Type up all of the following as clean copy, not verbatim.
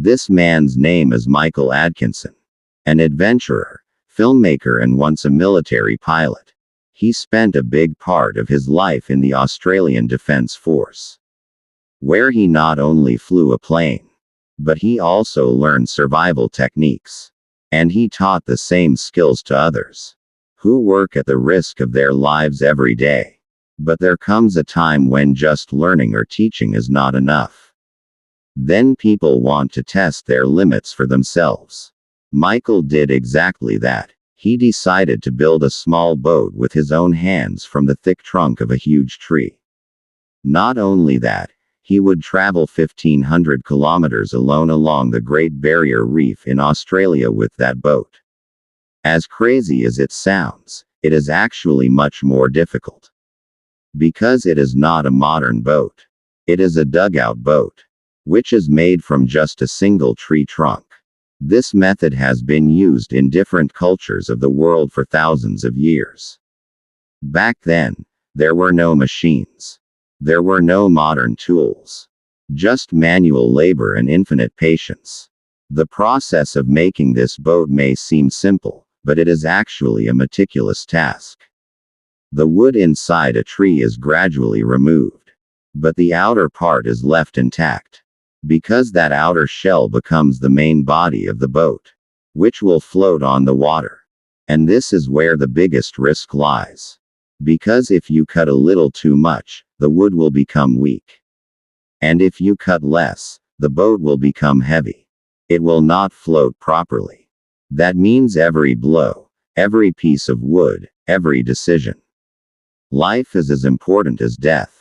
This man's name is Michael Atkinson. An adventurer, filmmaker and once a military pilot. He spent a big part of his life in the Australian Defence Force, where he not only flew a plane, but he also learned survival techniques. And he taught the same skills to others, who work at the risk of their lives every day. But there comes a time when just learning or teaching is not enough. Then people want to test their limits for themselves. Michael did exactly that. He decided to build a small boat with his own hands from the thick trunk of a huge tree. Not only that, he would travel 1,500 kilometers alone along the Great Barrier Reef in Australia with that boat. As crazy as it sounds, it is actually much more difficult. Because it is not a modern boat. It is a dugout boat, which is made from just a single tree trunk. This method has been used in different cultures of the world for thousands of years. Back then, there were no machines. There were no modern tools. Just manual labor and infinite patience. The process of making this boat may seem simple, but it is actually a meticulous task. The wood inside a tree is gradually removed, but the outer part is left intact, because that outer shell becomes the main body of the boat, which will float on the water. And this is where the biggest risk lies. Because if you cut a little too much, the wood will become weak. And if you cut less, the boat will become heavy. It will not float properly. That means every blow, every piece of wood, every decision. Life is as important as death.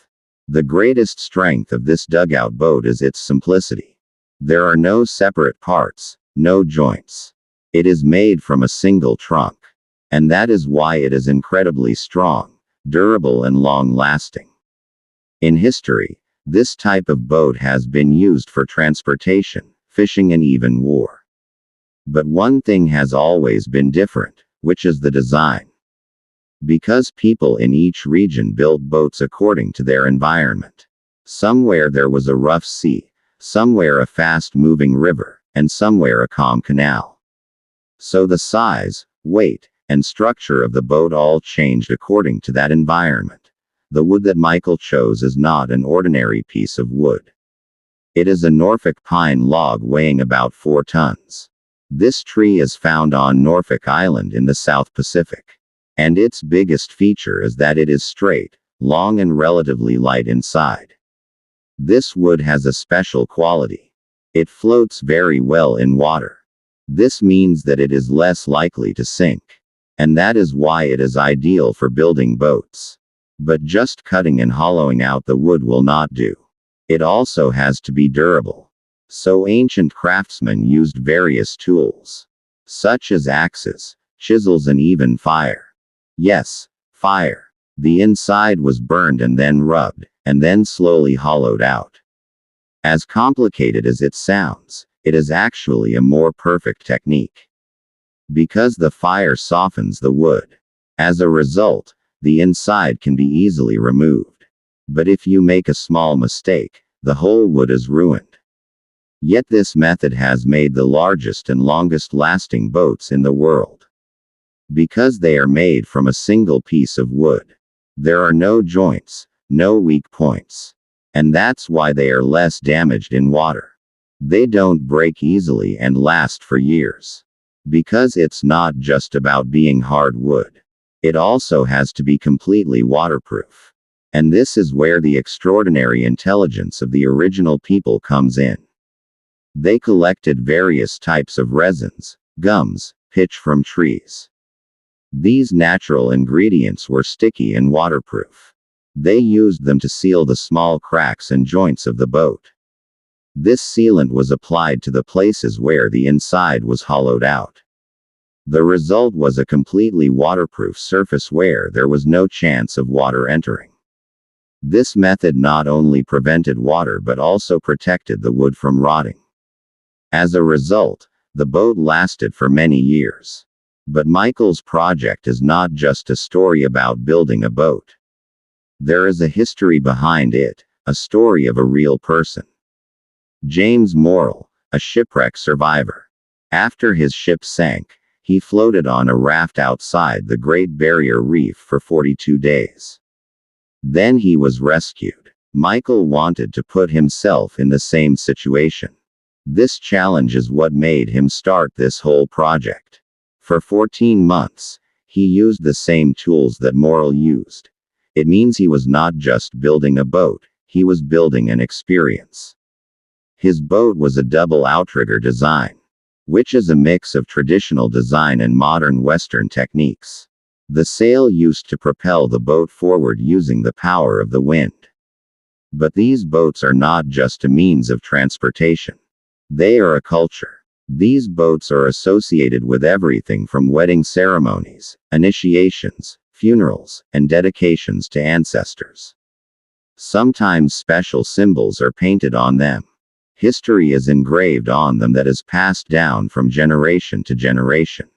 The greatest strength of this dugout boat is its simplicity. There are no separate parts, no joints. It is made from a single trunk. And that is why it is incredibly strong, durable and long-lasting. In history, this type of boat has been used for transportation, fishing and even war. But one thing has always been different, which is the design. Because people in each region built boats according to their environment. Somewhere there was a rough sea, somewhere a fast-moving river, and somewhere a calm canal. So the size, weight, and structure of the boat all changed according to that environment. The wood that Michael chose is not an ordinary piece of wood. It is a Norfolk pine log weighing about 4 tons. This tree is found on Norfolk Island in the South Pacific. And its biggest feature is that it is straight, long and relatively light inside. This wood has a special quality. It floats very well in water. This means that it is less likely to sink. And that is why it is ideal for building boats. But just cutting and hollowing out the wood will not do. It also has to be durable. So ancient craftsmen used various tools, such as axes, chisels and even fire. Yes, fire. The inside was burned and then rubbed, and then slowly hollowed out. As complicated as it sounds, it is actually a more perfect technique. Because the fire softens the wood. As a result, the inside can be easily removed. But if you make a small mistake, the whole wood is ruined. Yet this method has made the largest and longest lasting boats in the world. Because they are made from a single piece of wood. There are no joints, no weak points. And that's why they are less damaged in water. They don't break easily and last for years. Because it's not just about being hard wood. It also has to be completely waterproof. And this is where the extraordinary intelligence of the original people comes in. They collected various types of resins, gums, pitch from trees. These natural ingredients were sticky and waterproof. They used them to seal the small cracks and joints of the boat. This sealant was applied to the places where the inside was hollowed out. The result was a completely waterproof surface where there was no chance of water entering. This method not only prevented water but also protected the wood from rotting. As a result, the boat lasted for many years. But Michael's project is not just a story about building a boat. There is a history behind it, a story of a real person. James Morrill, a shipwreck survivor. After his ship sank, he floated on a raft outside the Great Barrier Reef for 42 days. Then he was rescued. Michael wanted to put himself in the same situation. This challenge is what made him start this whole project. For 14 months, he used the same tools that Morrell used. It means he was not just building a boat, he was building an experience. His boat was a double outrigger design, which is a mix of traditional design and modern Western techniques. The sail used to propel the boat forward using the power of the wind. But these boats are not just a means of transportation. They are a culture. These boats are associated with everything from wedding ceremonies, initiations, funerals, and dedications to ancestors. Sometimes special symbols are painted on them. History is engraved on them that is passed down from generation to generation.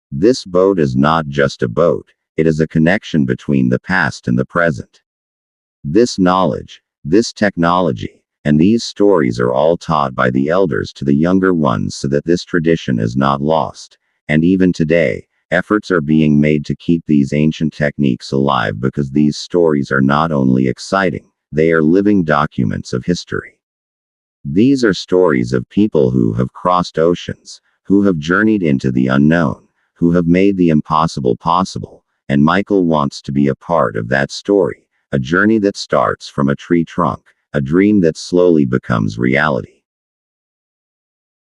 This boat is not just a boat, it is a connection between the past and the present. This knowledge, this technology, and these stories are all taught by the elders to the younger ones so that this tradition is not lost, and even today, efforts are being made to keep these ancient techniques alive because these stories are not only exciting, they are living documents of history. These are stories of people who have crossed oceans, who have journeyed into the unknown, who have made the impossible possible, and Michael wants to be a part of that story, a journey that starts from a tree trunk, a dream that slowly becomes reality.